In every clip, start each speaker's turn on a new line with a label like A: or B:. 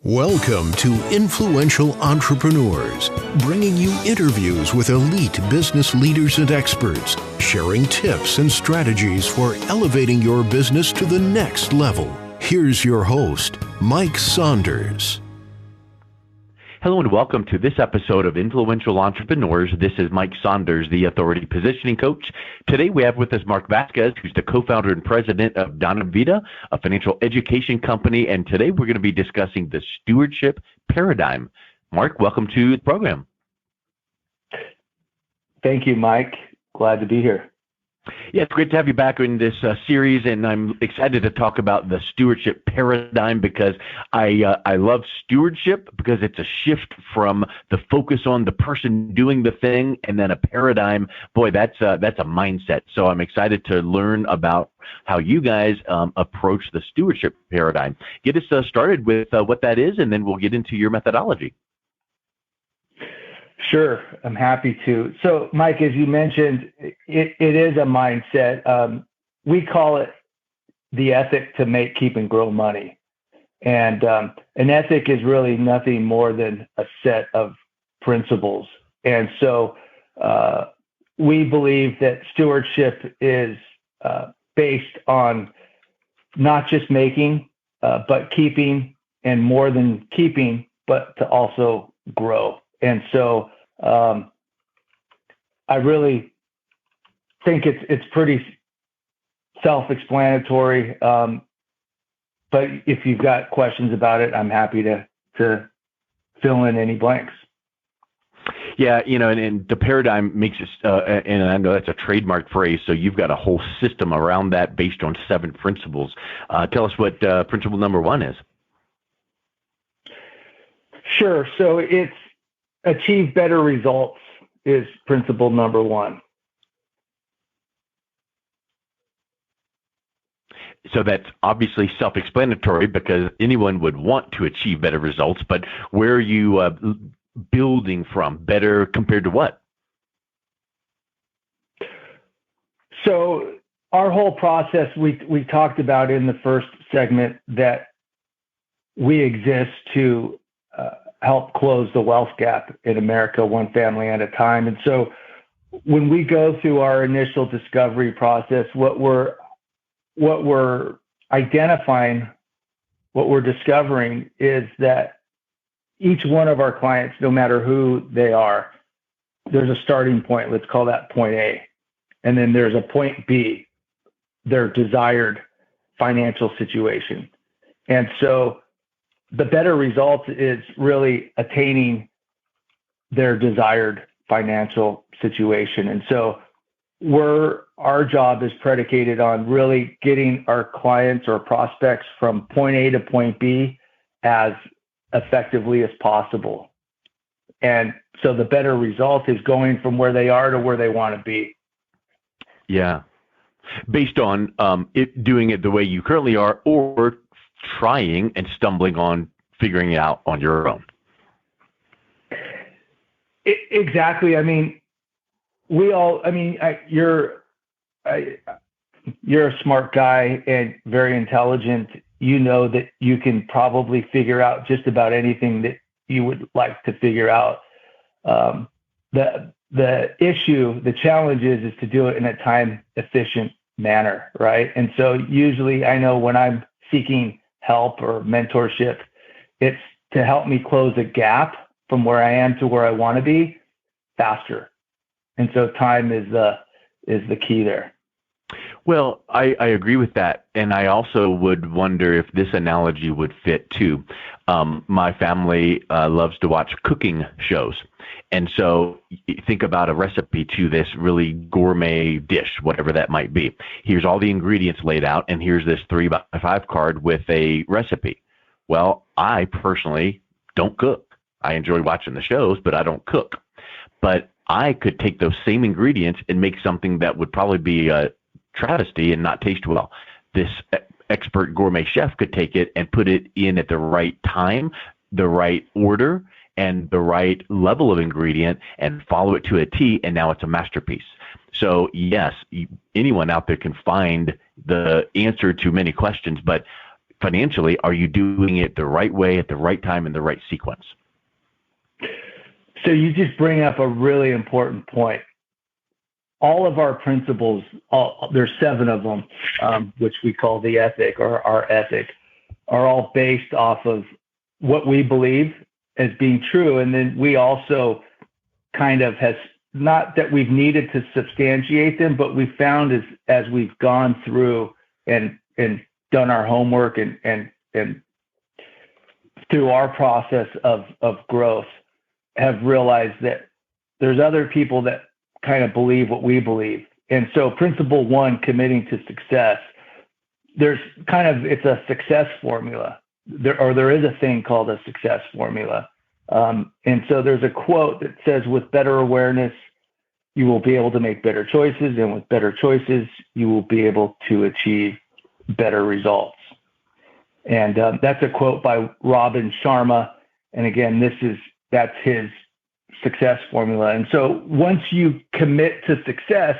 A: Welcome to Influential Entrepreneurs, bringing you interviews with elite business leaders and experts, sharing tips and strategies for elevating your business to the next level. Here's your host, Mike Saunders.
B: Hello and welcome to this episode of Influential Entrepreneurs. This is Mike Saunders, the Authority Positioning Coach. Today we have with us Marc Vasquez, who's the co-founder and president of Donumvita, a financial education company. And today we're going to be discussing the Stewardship Paradigm. Marc, welcome to the program.
C: Thank you, Mike. Glad to be here.
B: Yeah, it's great to have you back in this series, and I'm excited to talk about the stewardship paradigm because I love stewardship because it's a shift from the focus on the person doing the thing and then a paradigm. Boy, that's a mindset. So I'm excited to learn about how you guys approach the stewardship paradigm. Get us started with what that is, and then we'll get into your methodology.
C: Sure, I'm happy to. So, Mike, as you mentioned, it is a mindset. We call it the ethic to make, keep, and grow money. And an ethic is really nothing more than a set of principles. And so we believe that stewardship is based on not just making, but keeping, and more than keeping, but to also grow. And so I really think it's pretty self-explanatory. But if you've got questions about it, I'm happy to fill in any blanks.
B: Yeah, and the paradigm makes it, and I know that's a trademark phrase, so you've got a whole system around that based on 7 principles. Tell us what principle number 1 is.
C: Sure. So it's achieve better results is principle number 1.
B: So that's obviously self-explanatory because anyone would want to achieve better results, but where are you building from? Better compared to what?
C: So our whole process, we talked about in the first segment that we exist to help close the wealth gap in America, one family at a time. And so when we go through our initial discovery process, what we're identifying, what we're discovering is that each one of our clients, no matter who they are, there's a starting point. Let's call that point A. And then there's a point B, their desired financial situation. And so the better results is really attaining their desired financial situation. And so our job is predicated on really getting our clients or prospects from point A to point B as effectively as possible. And so the better result is going from where they are to where they want to be.
B: Yeah. Based on doing it the way you currently are, or trying and stumbling on figuring it out on your own.
C: Exactly. I mean, you're a smart guy and very intelligent. You know that you can probably figure out just about anything that you would like to figure out. The issue, the challenge is to do it in a time efficient manner, right? And so usually I know when I'm seeking help or mentorship, it's to help me close a gap from where I am to where I want to be faster. And so time is the key there.
B: Well, I agree with that. And I also would wonder if this analogy would fit too. My family loves to watch cooking shows. And so think about a recipe to this really gourmet dish, whatever that might be. Here's all the ingredients laid out, and here's this 3x5 card with a recipe. Well, I personally don't cook. I enjoy watching the shows, but I don't cook. But I could take those same ingredients and make something that would probably be a travesty and not taste well. This expert gourmet chef could take it and put it in at the right time, the right order, and the right level of ingredient and follow it to a T, and now it's a masterpiece. So yes, anyone out there can find the answer to many questions, but financially, are you doing it the right way at the right time in the right sequence?
C: So you just bring up a really important point. All of our principles, there's 7 of them, which we call the ethic or our ethic, are all based off of what we believe as being true. And then we also kind of has, not that we've needed to substantiate them, but we found as we've gone through and done our homework and through our process of growth, have realized that there's other people that kind of believe what we believe. And so principle 1, committing to success, it's a success formula. There is a thing called a success formula. And so there's a quote that says, with better awareness, you will be able to make better choices. And with better choices, you will be able to achieve better results. And that's a quote by Robin Sharma. And again, that's his success formula. And so once you commit to success,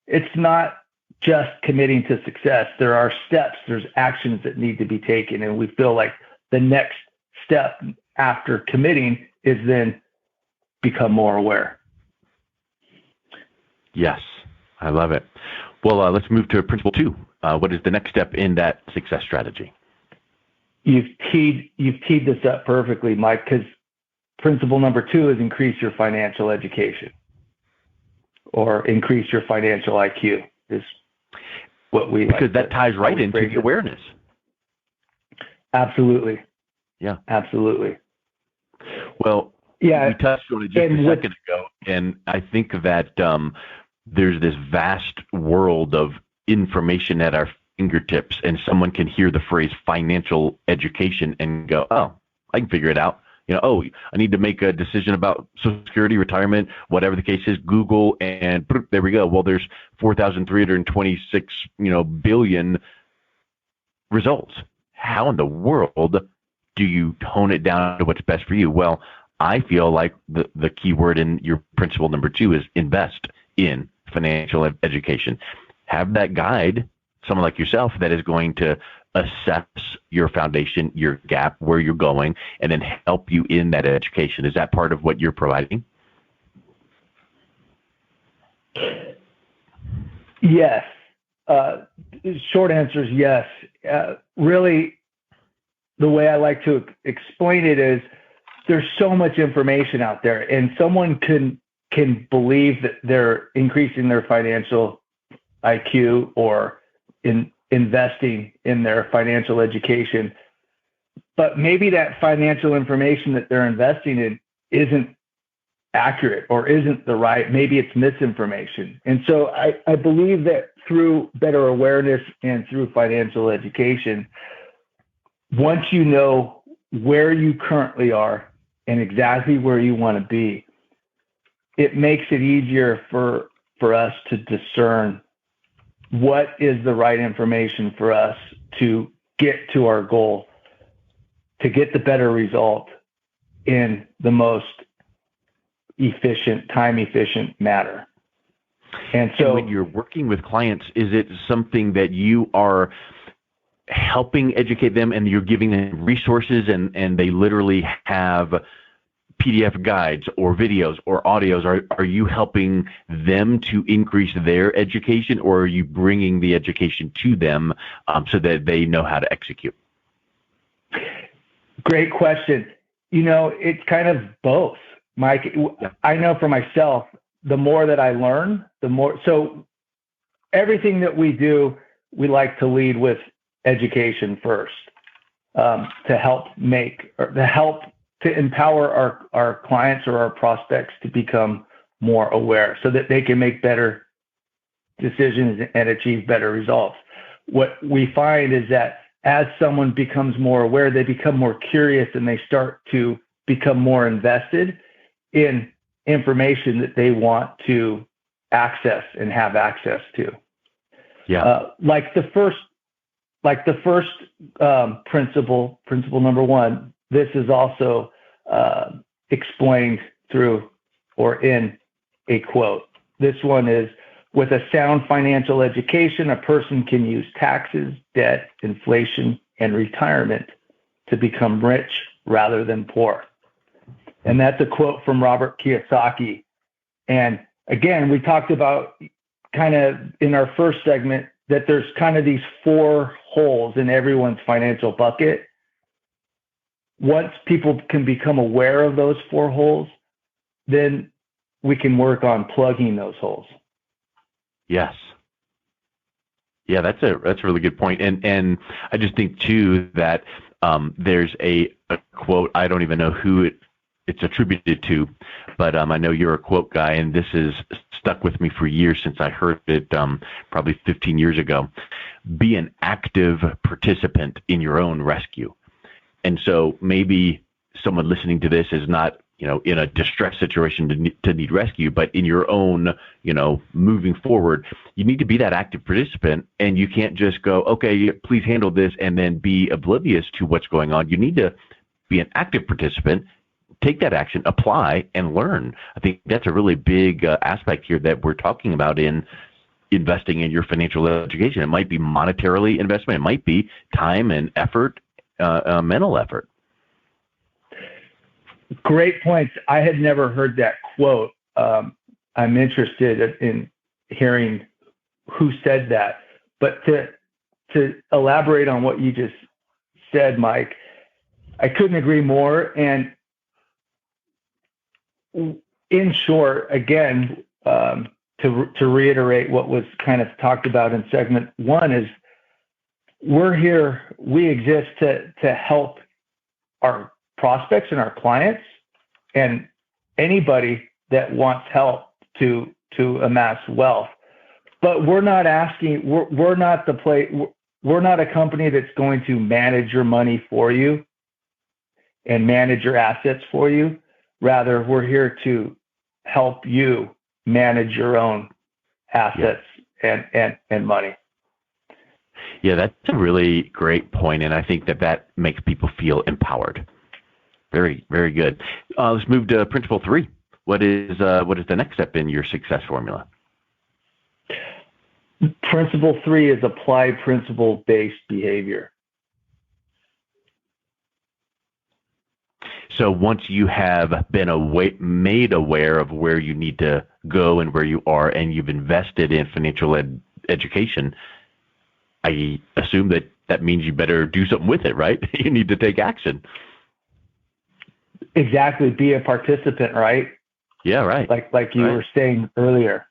C: it's not just committing to success. There are steps, there's actions that need to be taken. And we feel like the next step after committing is then become more aware.
B: Yes, I love it. Well, let's move to principle 2. What is the next step in that success strategy?
C: You've teed this up perfectly, Mike, because principle number 2 is increase your financial education, or increase your financial IQ is what we like.
B: Because that ties right into the awareness.
C: Absolutely.
B: Yeah.
C: Absolutely.
B: Well,
C: yeah,
B: we touched on it just a second ago, and I think that there's this vast world of information at our fingertips, and someone can hear the phrase financial education and go, oh, I can figure it out. I need to make a decision about Social Security, retirement, whatever the case is, Google, and there we go. Well, there's 4,326, billion results. How in the world do you tone it down to what's best for you? Well, I feel like the key word in your principle number 2 is invest in financial education. Have that guide, someone like yourself, that is going to assess your foundation, your gap, where you're going, and then help you in that education. Is that part of what you're providing?
C: Yes. Short answer is yes. Really, the way I like to explain it is there's so much information out there, and someone can believe that they're increasing their financial IQ or investing in their financial education, but maybe that financial information that they're investing in isn't accurate or isn't the right, maybe it's misinformation. And so I believe that through better awareness and through financial education, once you know where you currently are and exactly where you want to be, it makes it easier for us to discern what is the right information for us to get to our goal, to get the better result in the most efficient, time-efficient manner. And so
B: when you're working with clients, is it something that you are helping educate them and you're giving them resources and they literally have PDF guides or videos or audios? Are you helping them to increase their education, or are you bringing the education to them so that they know how to execute?
C: Great question. It's kind of both, Mike. Yeah. I know for myself, the more that I learn, the more. So everything that we do, we like to lead with education first, to empower our clients or our prospects to become more aware so that they can make better decisions and achieve better results. What we find is that as someone becomes more aware, they become more curious and they start to become more invested in information that they want to access and have access to.
B: Yeah.
C: Like the first principle number 1, this is also explained through or in a quote. This one is, with a sound financial education, a person can use taxes, debt, inflation, and retirement to become rich rather than poor. And that's a quote from Robert Kiyosaki. And again, we talked about kind of in our first segment that there's kind of these 4 holes in everyone's financial bucket. Once people can become aware of those 4 holes, then we can work on plugging those holes.
B: Yes. Yeah, that's a really good point. And I just think too that there's a quote, I don't even know who it's attributed to, but I know you're a quote guy, and this has stuck with me for years since I heard it probably 15 years ago. Be an active participant in your own rescue. And so maybe someone listening to this is not, in a distressed situation to need rescue, but in your own, moving forward, you need to be that active participant, and you can't just go, okay, please handle this, and then be oblivious to what's going on. You need to be an active participant, take that action, apply, and learn. I think that's a really big aspect here that we're talking about in investing in your financial education. It might be monetarily investment. It might be time and effort, mental effort.
C: Great points. I had never heard that quote. I'm interested in hearing who said that. But to elaborate on what you just said, Mike, I couldn't agree more. And in short, again, to reiterate what was kind of talked about in segment 1 is we exist to help our prospects and our clients and anybody that wants help to amass wealth. But we're not a company that's going to manage your money for you and manage your assets for you. Rather, we're here to help you manage your own assets and money.
B: Yeah, that's a really great point, and I think that makes people feel empowered. Very, very good. Let's move to principle 3. What is the next step in your success formula?
C: Principle 3 is apply principle-based behavior.
B: So once you have been made aware of where you need to go and where you are, and you've invested in financial education, I assume that means you better do something with it, right? You need to take action.
C: Exactly. Be a participant, right?
B: Yeah, right.
C: Like you were saying earlier.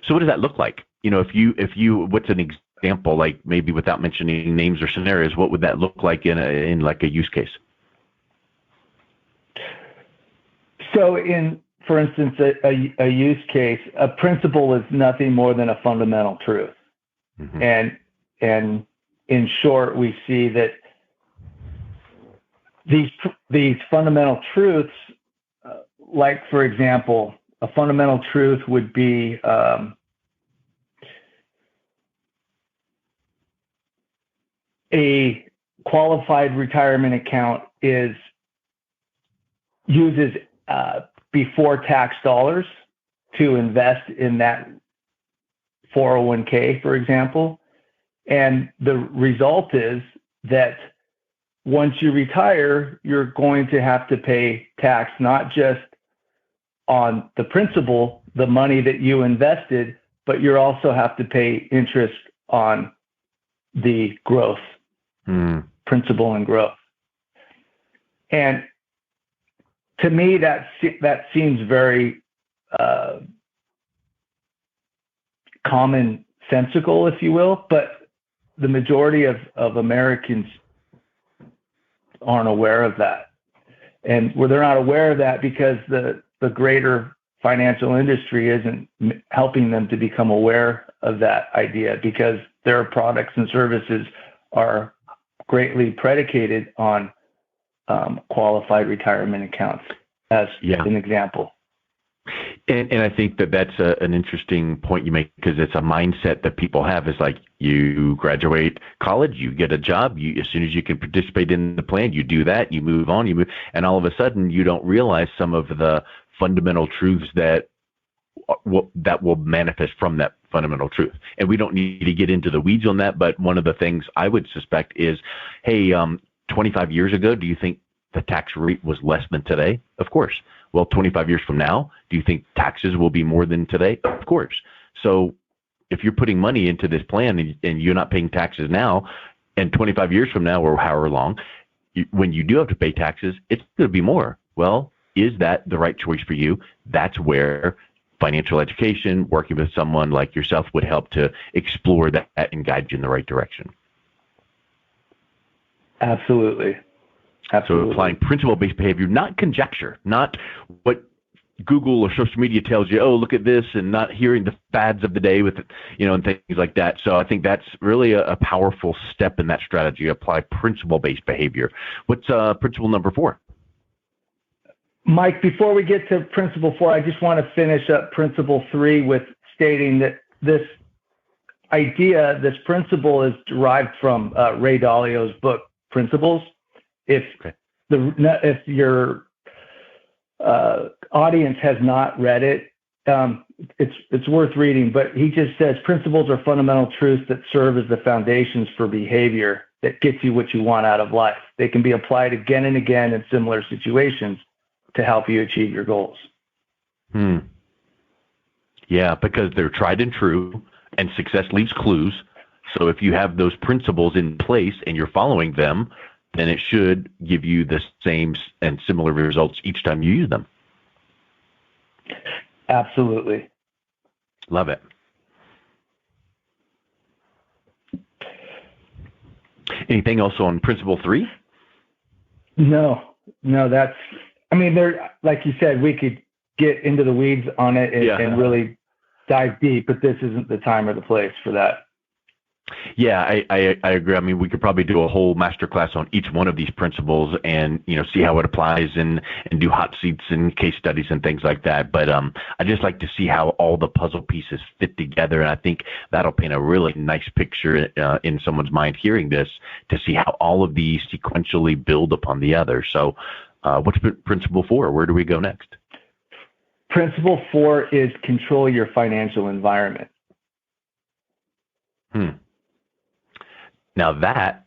B: So what does that look like? If you, what's an example, like maybe without mentioning names or scenarios, what would that look like in like a use case?
C: So for instance, a use case, a principle is nothing more than a fundamental truth. Mm-hmm. And in short, we see that these fundamental truths, like for example, a fundamental truth would be a qualified retirement account uses before tax dollars to invest in that 401k, for example. And the result is that once you retire, you're going to have to pay tax, not just on the principal, the money that you invested, but you also have to pay interest on the growth, principal and growth. And to me, that seems very commonsensical, if you will, but the majority of Americans aren't aware of that. And they're not aware of that because the greater financial industry isn't helping them to become aware of that idea, because their products and services are greatly predicated on qualified retirement accounts, as an example.
B: And I think that's an interesting point you make, because it's a mindset that people have. Is like, you graduate college, you get a job, as soon as you can participate in the plan, you do that, you move on, and all of a sudden you don't realize some of the fundamental truths that will manifest from that fundamental truth. And we don't need to get into the weeds on that, but one of the things I would suspect is, hey, 25 years ago, do you think the tax rate was less than today? Of course. Well, 25 years from now, do you think taxes will be more than today? Of course. So if you're putting money into this plan and you're not paying taxes now, and 25 years from now or however long, when you do have to pay taxes, it's going to be more. Well, is that the right choice for you? That's where financial education, working with someone like yourself would help to explore that and guide you in the right direction.
C: Absolutely.
B: So applying principle-based behavior, not conjecture, not what Google or social media tells you, oh, look at this, and not hearing the fads of the day with, and things like that. So I think that's really a powerful step in that strategy, apply principle-based behavior. What's principle number 4?
C: Mike, before we get to principle 4, I just want to finish up principle 3 with stating that this idea, this principle is derived from Ray Dalio's book, Principles. If your audience has not read it, it's worth reading. But he just says principles are fundamental truths that serve as the foundations for behavior that gets you what you want out of life. They can be applied again and again in similar situations to help you achieve your goals.
B: Yeah, because they're tried and true, and success leaves clues. So if you have those principles in place and you're following them, then it should give you the same and similar results each time you use them.
C: Absolutely.
B: Love it. Anything else on principle 3?
C: No, that's, there, like you said, we could get into the weeds on it and really dive deep, but this isn't the time or the place for that.
B: Yeah, I agree. We could probably do a whole masterclass on each one of these principles and, see how it applies and do hot seats and case studies and things like that. But I just like to see how all the puzzle pieces fit together. And I think that'll paint a really nice picture in someone's mind hearing this to see how all of these sequentially build upon the other. So what's principle 4? Where do we go next?
C: Principle 4 is control your financial environment.
B: Now that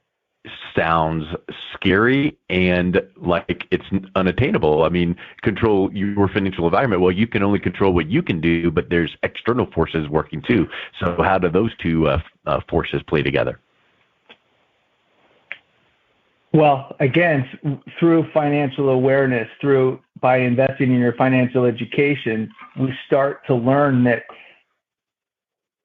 B: sounds scary and like it's unattainable. Control your financial environment. Well, you can only control what you can do, but there's external forces working too. So how do those two forces play together?
C: Well, again, through financial awareness, by investing in your financial education, we start to learn that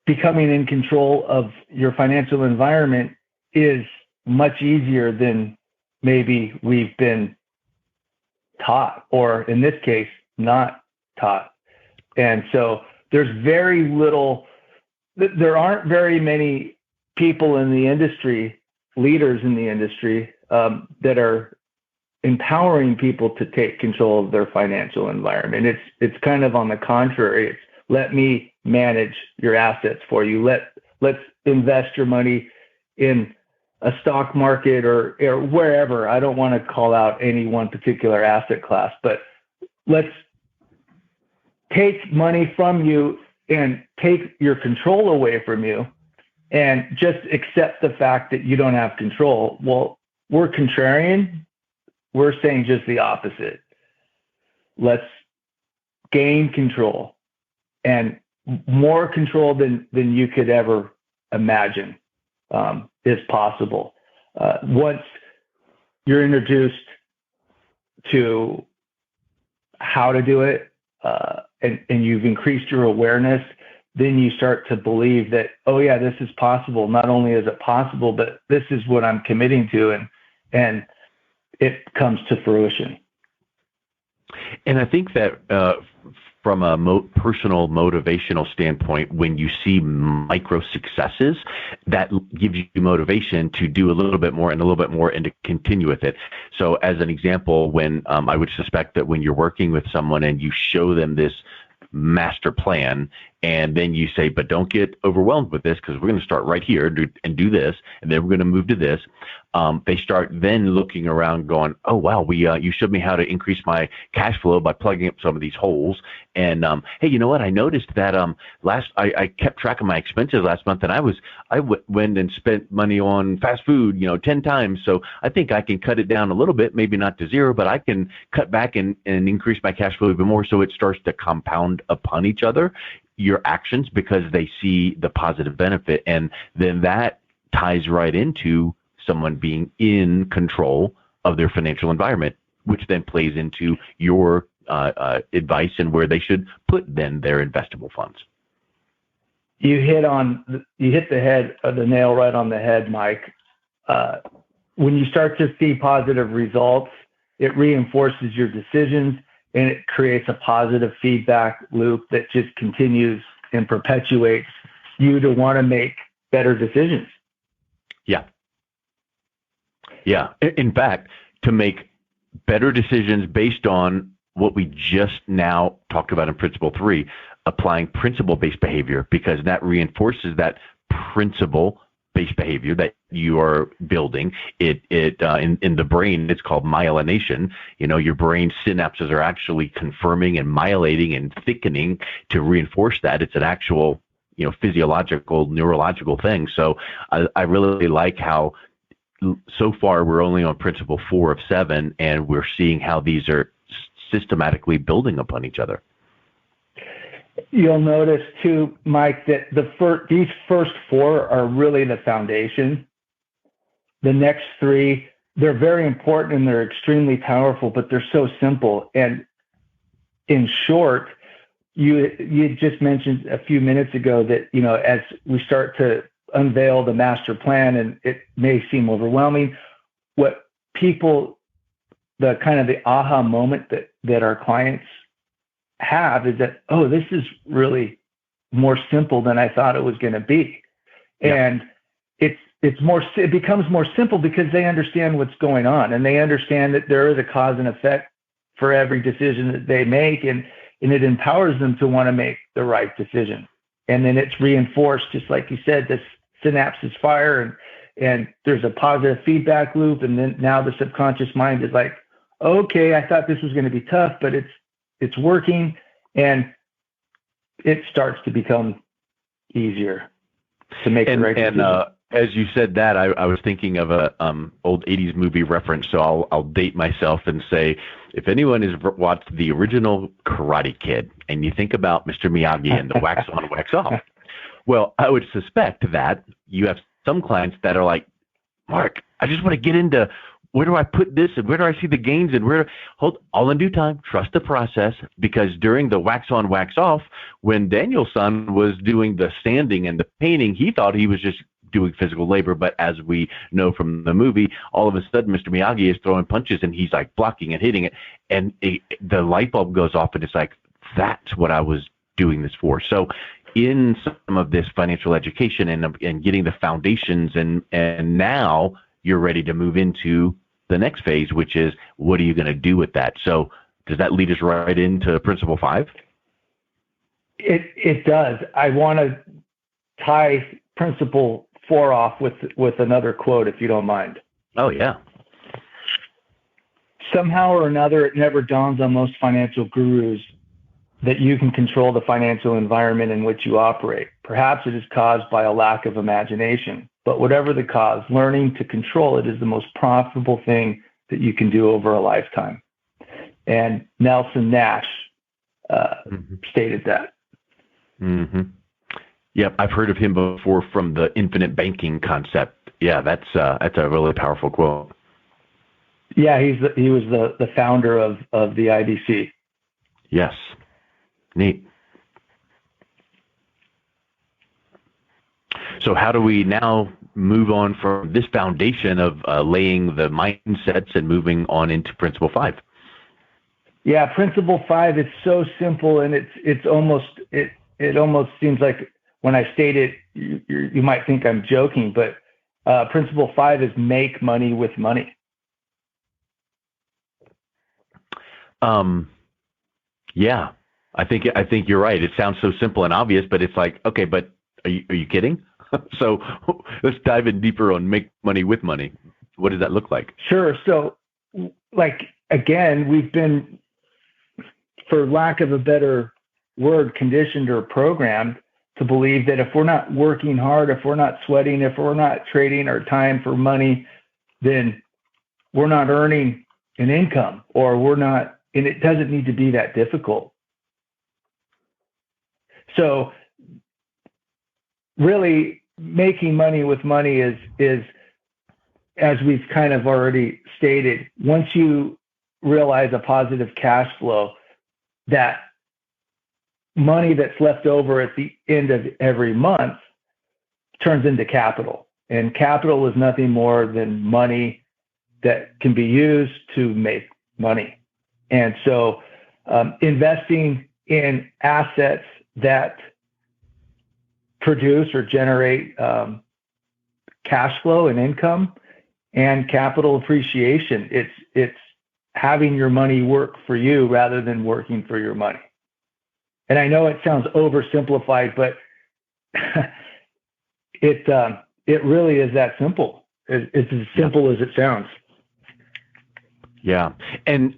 C: becoming in control of your financial environment is much easier than maybe we've been taught, or in this case, not taught. And so there aren't very many people in the industry, leaders in the industry, that are empowering people to take control of their financial environment. It's kind of on the contrary. It's let me manage your assets for you. Let's invest your money in a stock market or wherever. I don't want to call out any one particular asset class, but let's take money from you and take your control away from you and just accept the fact that you don't have control. Well, we're contrarian. We're saying just the opposite. Let's gain control, and more control than you could ever imagine is possible. Once you're introduced to how to do it, and you've increased your awareness, then you start to believe that, oh yeah, this is possible. Not only is it possible, but this is what I'm committing to, and it comes to fruition.
B: And I think that from a personal motivational standpoint, when you see micro successes, that gives you motivation to do a little bit more and a little bit more and to continue with it. So as an example, when I would suspect that when you're working with someone and you show them this master plan And then you say, but don't get overwhelmed with this because we're going to start right here and do this, and then we're going to move to this. They start then looking around going, oh, wow, you showed me how to increase my cash flow by plugging up some of these holes. And, hey, you know what? I noticed that I kept track of my expenses last month, and I went and spent money on fast food, 10 times. So I think I can cut it down a little bit, maybe not to zero, but I can cut back and increase my cash flow even more. So it starts to compound upon each other, your actions, because they see the positive benefit. And then that ties right into someone being in control of their financial environment, which then plays into your advice and where they should put then their investable funds.
C: You hit the nail right on the head, Mike. When you start to see positive results, it reinforces your decisions and it creates a positive feedback loop that just continues and perpetuates you to want to make better decisions.
B: Yeah. Yeah. In fact, to make better decisions based on what we just now talked about in Principle 3, applying principle-based behavior, because that reinforces that principle-based behavior that you are building. In the brain, it's called myelination. Your brain synapses are actually confirming and myelating and thickening to reinforce that. It's an actual, physiological, neurological thing. So I really like how so far we're only on Principle 4 of 7, and we're seeing how these are systematically building upon each other.
C: You'll notice too, Mike, that these first 4 are really the foundation. The next 3, they're very important and they're extremely powerful, but they're so simple. And in short, you just mentioned a few minutes ago that, as we start to unveil the master plan, and it may seem overwhelming, what the kind of the aha moment that our clients have is that, oh, this is really more simple than I thought it was going to be. Yeah. And it becomes more simple because they understand what's going on, and they understand that there is a cause and effect for every decision that they make, and it empowers them to want to make the right decision. And then it's reinforced, just like you said, this synapses fire, and there's a positive feedback loop. And then now the subconscious mind is like, okay, I thought this was going to be tough, but it's working, and it starts to become easier to make the right decision.
B: And as you said that, I was thinking of a old 80s movie reference, so I'll date myself and say, if anyone has watched the original Karate Kid, and you think about Mr. Miyagi and the wax on, wax off, well, I would suspect that you have some clients that are like, Mark, I just want to get into where do I put this, and where do I see the gains, and hold all in due time, trust the process, because during the wax on, wax off, when Daniel's son was doing the sanding and the painting, he thought he was just doing physical labor, but as we know from the movie, all of a sudden Mr. Miyagi is throwing punches and he's like blocking and hitting it, and the light bulb goes off, and it's like, that's what I was doing this for. So in some of this financial education and getting the foundations, and now you're ready to move into the next phase, which is, what are you going to do with that? So does that lead us right into Principle 5?
C: It does. I want to tie Principle 4 off with another quote, if you don't mind.
B: Oh, yeah.
C: Somehow or another, it never dawns on most financial gurus that you can control the financial environment in which you operate. Perhaps it is caused by a lack of imagination, but whatever the cause, learning to control it is the most profitable thing that you can do over a lifetime. And Nelson Nash stated that.
B: Mm-hmm. Yep, I've heard of him before from the infinite banking concept. Yeah, that's a really powerful quote.
C: Yeah, he was the founder of the IBC.
B: Yes. Neat. So how do we now move on from this foundation of laying the mindsets and moving on into Principle 5?
C: Yeah, Principle 5 is so simple, and it almost seems like when I state it, you might think I'm joking, but Principle 5 is make money with money.
B: Yeah. I think you're right. It sounds so simple and obvious, but it's like, okay, but are you kidding? So let's dive in deeper on make money with money. What does that look like?
C: Sure. So, like, again, we've been, for lack of a better word, conditioned or programmed to believe that if we're not working hard, if we're not sweating, if we're not trading our time for money, then we're not earning an income, or we're not, and it doesn't need to be that difficult. So really making money with money is, as we've kind of already stated, once you realize a positive cash flow, that money that's left over at the end of every month turns into capital. And capital is nothing more than money that can be used to make money. And so investing in assets that produce or generate cash flow and income and capital appreciation, it's having your money work for you rather than working for your money. And I know it sounds oversimplified, but it really is that simple. It's as simple as it sounds.
B: Yeah. And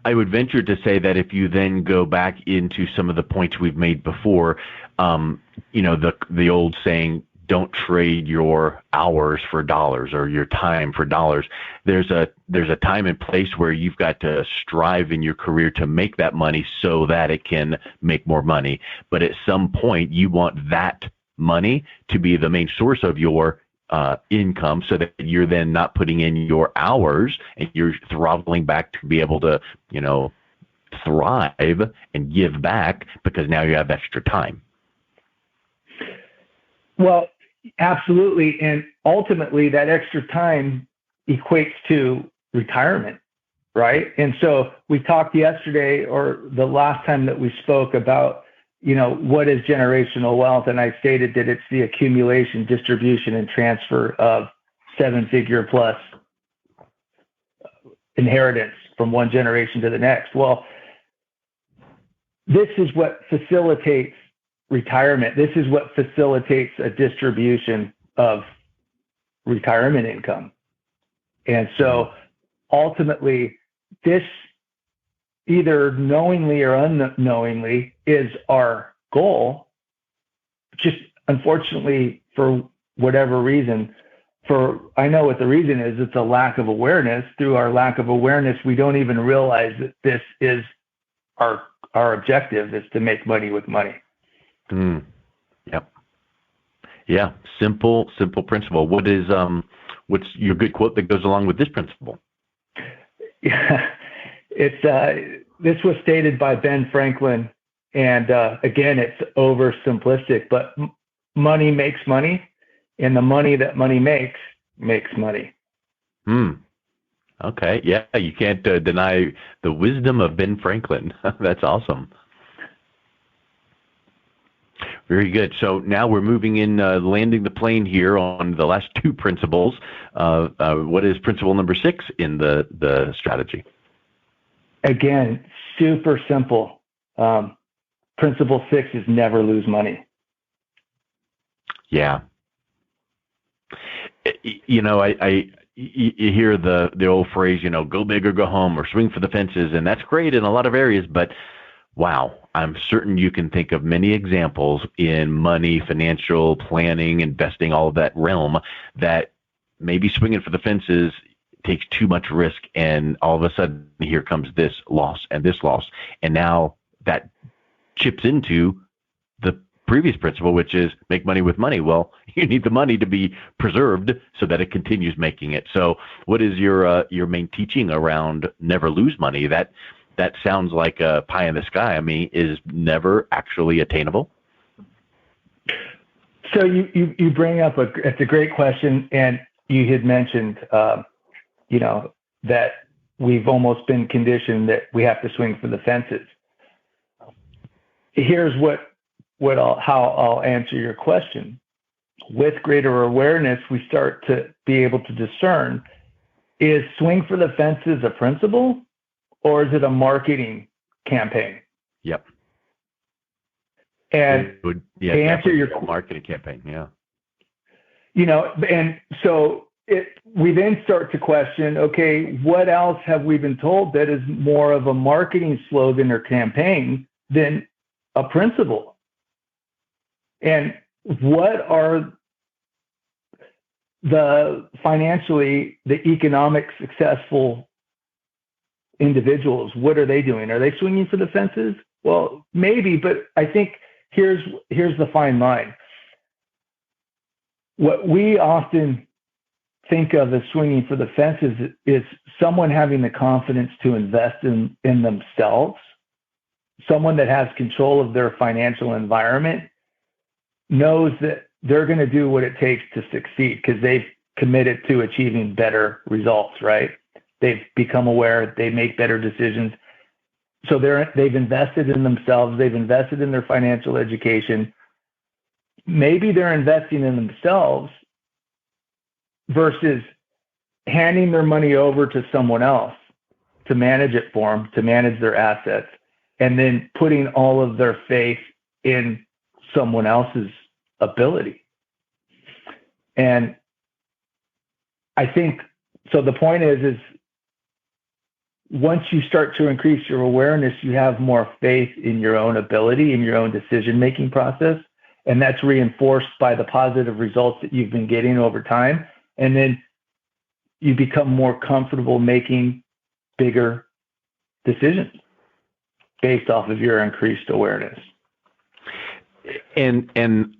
B: I would venture to say that if you then go back into some of the points we've made before, the old saying, don't trade your hours for dollars or your time for dollars. There's a time and place where you've got to strive in your career to make that money so that it can make more money. But at some point, you want that money to be the main source of your income, so that you're then not putting in your hours and you're throttling back to be able to, thrive and give back, because now you have extra time.
C: Well, absolutely. And ultimately that extra time equates to retirement, right? And so we talked yesterday, or the last time that we spoke, about, what is generational wealth? And I stated that it's the accumulation, distribution, and transfer of 7-figure plus inheritance from one generation to the next. Well, this is what facilitates retirement. This is what facilitates a distribution of retirement income. And so ultimately, this, either knowingly or unknowingly, is our goal. Just unfortunately, for whatever reason, I know what the reason is. It's a lack of awareness. Through our lack of awareness, we don't even realize that this is our objective, is to make money with money.
B: Yep. Yeah. Simple principle. What's your good quote that goes along with this principle?
C: Yeah. This was stated by Ben Franklin, and again, it's oversimplistic, but money makes money, and the money that money makes money.
B: Okay. Yeah. You can't deny the wisdom of Ben Franklin. That's awesome. Very good. So now we're moving in, landing the plane here on the last two principles. What is principle number 6 in the strategy?
C: Again, super simple. Principle 6 is never lose money.
B: Yeah. You hear the old phrase, go big or go home, or swing for the fences, and that's great in a lot of areas, but wow, I'm certain you can think of many examples in money, financial planning, investing, all of that realm, that maybe swinging for the fences takes too much risk, and all of a sudden here comes this loss and this loss. And now that chips into the previous principle, which is make money with money. Well, you need the money to be preserved so that it continues making it. So what is your main teaching around never lose money? That sounds like a pie in the sky. I mean, is never actually attainable?
C: So you bring up it's a great question, and you had mentioned that we've almost been conditioned that we have to swing for the fences. Here's how I'll answer your question. With greater awareness, we start to be able to discern, is swing for the fences a principle, or is it a marketing campaign?
B: Yep.
C: And
B: to
C: answer your
B: marketing campaign,
C: and so we then start to question, okay, what else have we been told that is more of a marketing slogan or campaign than a principle? And what are the economic successful individuals? What are they doing? Are they swinging for the fences? Well, maybe, but I think here's the fine line. What we often think of as swinging for the fences is someone having the confidence to invest in themselves, someone that has control of their financial environment, knows that they're going to do what it takes to succeed because they've committed to achieving better results, right? They've become aware, they make better decisions. So they've invested in themselves, they've invested in their financial education. Maybe they're investing in themselves versus handing their money over to someone else to manage it for them, to manage their assets, and then putting all of their faith in someone else's ability. And I think, so the point is once you start to increase your awareness, you have more faith in your own ability, in your own decision-making process. And that's reinforced by the positive results that you've been getting over time. And then you become more comfortable making bigger decisions based off of your increased awareness.
B: And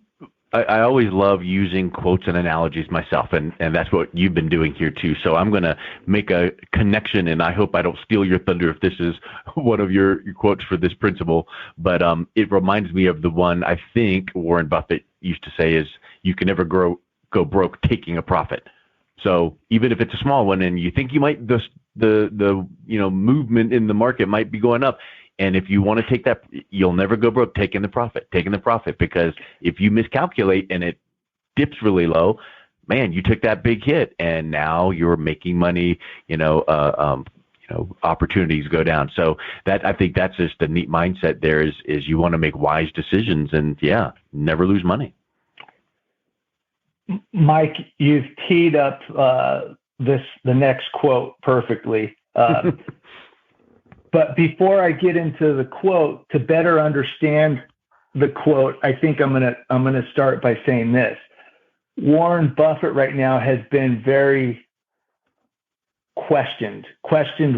B: I always love using quotes and analogies myself, and that's what you've been doing here too. So I'm going to make a connection, and I hope I don't steal your thunder if this is one of your quotes for this principle, but it reminds me of the one I think Warren Buffett used to say is, you can never go broke taking a profit. So even if it's a small one and you think you might, the movement in the market might be going up, and if you want to take that, you'll never go broke taking the profit, because if you miscalculate and it dips really low, man, you took that big hit and now you're making money, opportunities go down. So that, I think that's just a neat mindset there is you want to make wise decisions and never lose money.
C: Mike, you've teed up the next quote perfectly. But before I get into the quote, to better understand the quote, I think I'm gonna start by saying this. Warren Buffett right now has been very questioned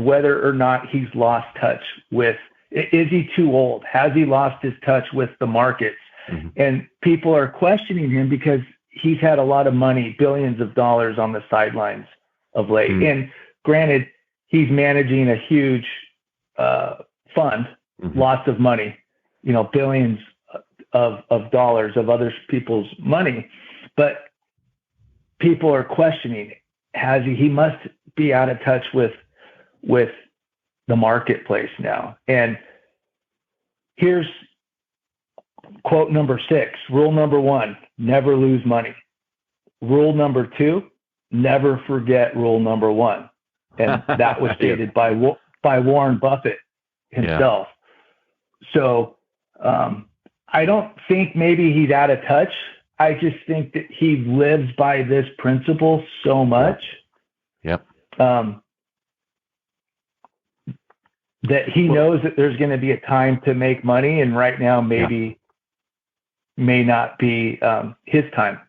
C: whether or not he's lost touch with, is he too old? Has he lost his touch with the markets? Mm-hmm. And people are questioning him because he's had a lot of money, billions of dollars on the sidelines of late. Mm-hmm. And granted, he's managing a huge fund, mm-hmm. lots of money, billions of dollars of other people's money, but people are questioning, he must be out of touch with the marketplace now. And here's quote number 6, rule number 1, never lose money. Rule number 2, never forget rule number 1. And that was stated by Warren Buffett himself. Yeah. So I don't think maybe he's out of touch. I just think that he lives by this principle so much.
B: Yep.
C: That he knows that there's going to be a time to make money, and right now may not be his time.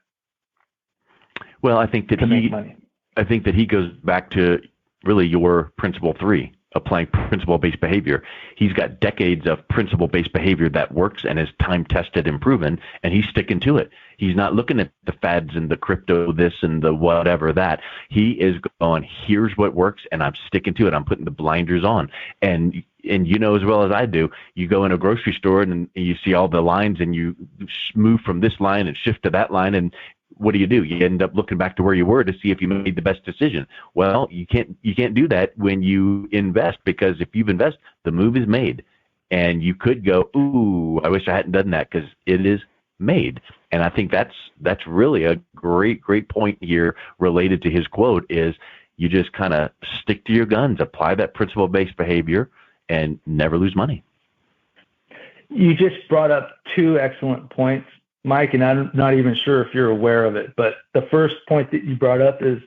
B: Well, I think that he goes back to really your principle 3, applying principle-based behavior. He's got decades of principle-based behavior that works and is time-tested and proven, and he's sticking to it. He's not looking at the fads and the crypto this and the whatever that. He is going, here's what works, and I'm sticking to it. I'm putting the blinders on. And you know as well as I do, you go in a grocery store and you see all the lines, and you move from this line and shift to that line, and what do? You end up looking back to where you were to see if you made the best decision. Well, you can't do that when you invest, because if you've invested, the move is made, and you could go, ooh, I wish I hadn't done that, because it is made. And I think that's really a great point here related to his quote is you just kind of stick to your guns, apply that principle-based behavior, and never lose money.
C: You just brought up two excellent points, Mike, and I'm not even sure if you're aware of it. But the first point that you brought up is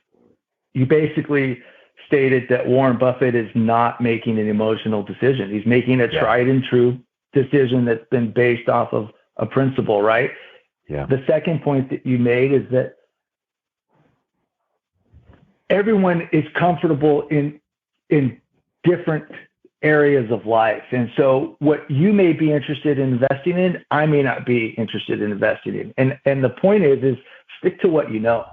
C: you basically stated that Warren Buffett is not making an emotional decision. He's making a tried and true decision that's been based off of a principle, right?
B: Yeah.
C: The second point that you made is that everyone is comfortable in different areas of life. And so what you may be interested in investing in, I may not be interested in investing in. And the point is stick to what you know.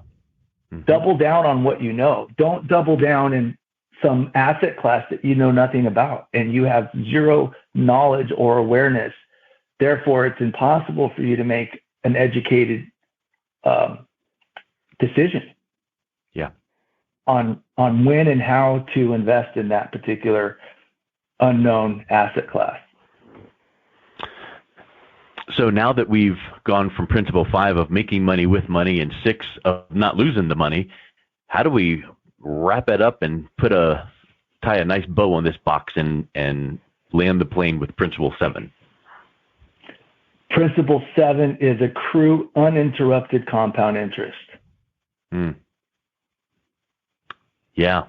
C: Mm-hmm. Double down on what you know. Don't double down in some asset class that you know nothing about and you have zero knowledge or awareness. Therefore, it's impossible for you to make an educated decision.
B: Yeah.
C: On when and how to invest in that particular unknown asset class.
B: So now that we've gone from principle 5 of making money with money and 6 of not losing the money, how do we wrap it up and tie a nice bow on this box and land the plane with principle 7?
C: Principle 7 is accrue uninterrupted compound interest.
B: Yeah.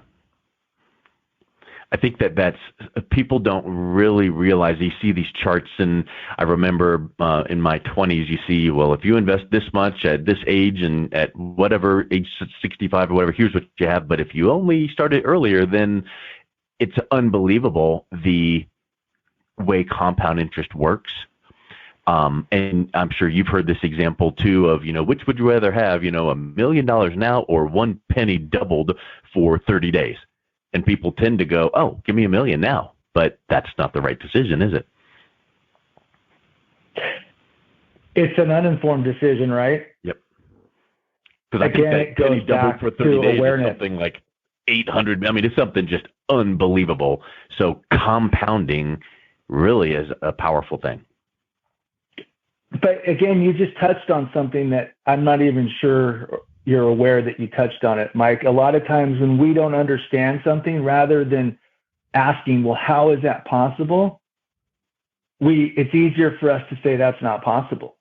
B: I think that's people don't really realize. You see these charts, and I remember in my 20s, you see, well, if you invest this much at this age and at whatever age, 65 or whatever, here's what you have. But if you only started earlier, then it's unbelievable the way compound interest works. And I'm sure you've heard this example too of, which would you rather have, $1 million now or 1 penny doubled for 30 days? And people tend to go, oh, give me $1 million now. But that's not the right decision, is it?
C: It's an uninformed decision, right?
B: Yep. Because I think that penny doubled for 30 days is something like 800. I mean, it's something just unbelievable. So compounding really is a powerful thing.
C: But again, you just touched on something that I'm not even sure you're aware that you touched on it, Mike. A lot of times when we don't understand something, rather than asking, well, how is that possible? It's easier for us to say that's not possible.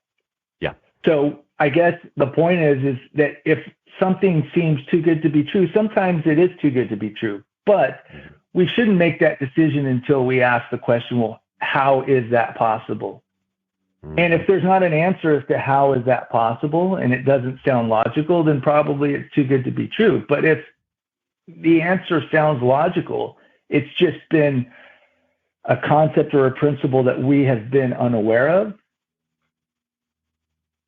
B: Yeah.
C: So I guess the point is that if something seems too good to be true, sometimes it is too good to be true, but we shouldn't make that decision until we ask the question, well, how is that possible? And if there's not an answer as to how is that possible and it doesn't sound logical, then probably it's too good to be true. But if the answer sounds logical, it's just been a concept or a principle that we have been unaware of,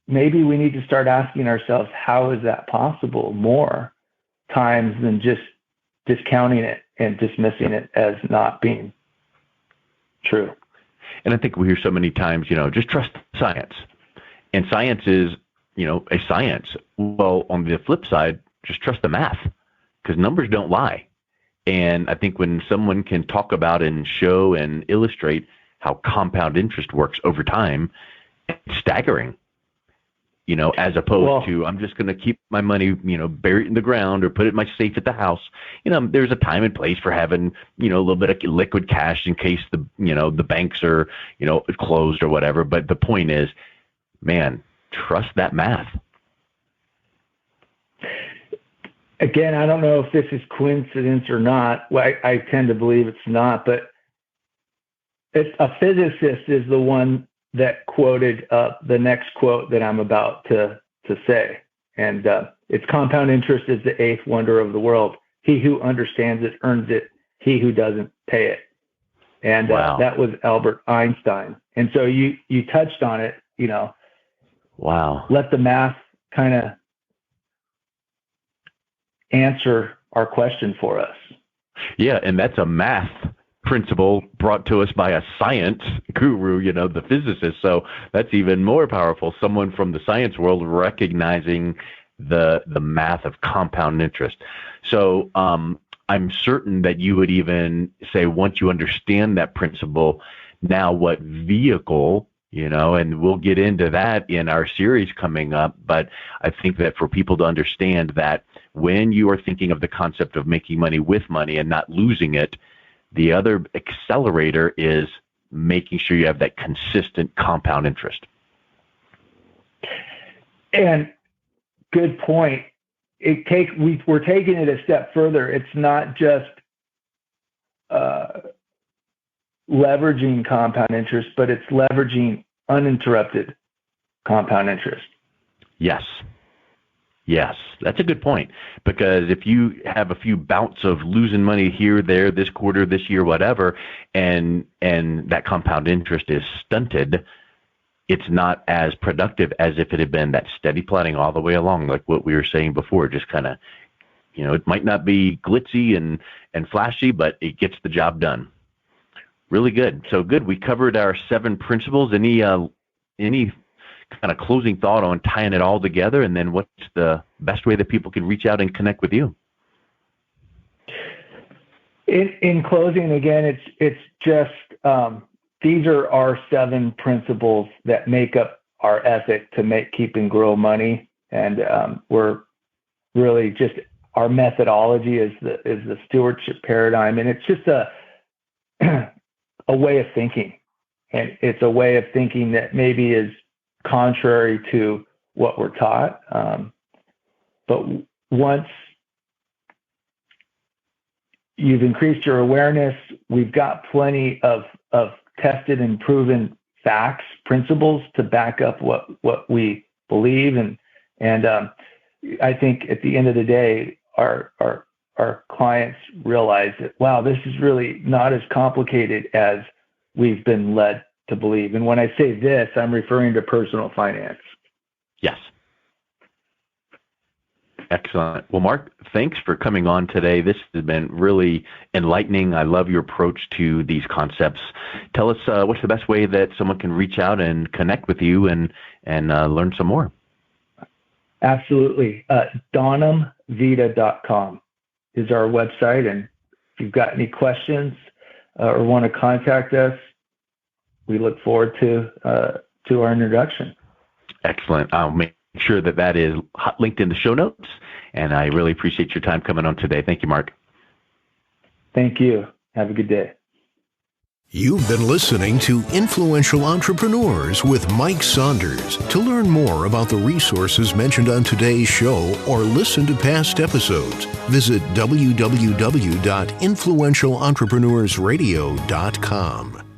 C: maybe we need to start asking ourselves, how is that possible more times than just discounting it and dismissing it as not being true.
B: And I think we hear so many times, just trust science. And science is, a science. Well, on the flip side, just trust the math, because numbers don't lie. And I think when someone can talk about and show and illustrate how compound interest works over time, it's staggering. As opposed to, I'm just going to keep my money, buried in the ground or put it in my safe at the house. There's a time and place for having, a little bit of liquid cash in case the banks are, closed or whatever. But the point is, man, trust that math.
C: Again, I don't know if this is coincidence or not. Well, I tend to believe it's not, but a physicist is the one that quoted the next quote that I'm about to say. And it's compound interest is the eighth wonder of the world. He who understands it earns it. He who doesn't pay it. And that was Albert Einstein. And so you touched on it,
B: Wow.
C: Let the math kind of answer our question for us.
B: Yeah, and that's a math principle brought to us by a science guru, the physicist. So that's even more powerful. Someone from the science world recognizing the math of compound interest. So I'm certain that you would even say, once you understand that principle, now what vehicle, and we'll get into that in our series coming up. But I think that for people to understand that when you are thinking of the concept of making money with money and not losing it, the other accelerator is making sure you have that consistent compound interest.
C: And good point. We're taking it a step further. It's not just leveraging compound interest, but it's leveraging uninterrupted compound interest.
B: Yes, that's a good point, because if you have a few bouts of losing money here, there, this quarter, this year, whatever, and that compound interest is stunted, it's not as productive as if it had been that steady plotting all the way along, like what we were saying before, just kind of, it might not be glitzy and flashy, but it gets the job done. Really good. So good. We covered our 7 principles. Any kind of closing thought on tying it all together, and then what's the best way that people can reach out and connect with you?
C: In closing, again, it's just these are our 7 principles that make up our ethic to keep and grow money, and we're really just our methodology is the stewardship paradigm, and it's just a way of thinking, and it's a way of thinking that maybe is contrary to what we're taught. But once you've increased your awareness, we've got plenty of tested and proven facts, principles to back up what we believe. And I think at the end of the day, our clients realize that, wow, this is really not as complicated as we've been led to believe. And when I say this, I'm referring to personal finance.
B: Yes. Excellent. Well, Marc, thanks for coming on today. This has been really enlightening. I love your approach to these concepts. Tell us what's the best way that someone can reach out and connect with you and learn some more.
C: Absolutely. Donumvita.com is our website. And if you've got any questions or want to contact us, we look forward to our introduction.
B: Excellent. I'll make sure that is linked in the show notes. And I really appreciate your time coming on today. Thank you, Marc.
C: Thank you. Have a good day.
A: You've been listening to Influential Entrepreneurs with Mike Saunders. To learn more about the resources mentioned on today's show or listen to past episodes, visit www.influentialentrepreneursradio.com.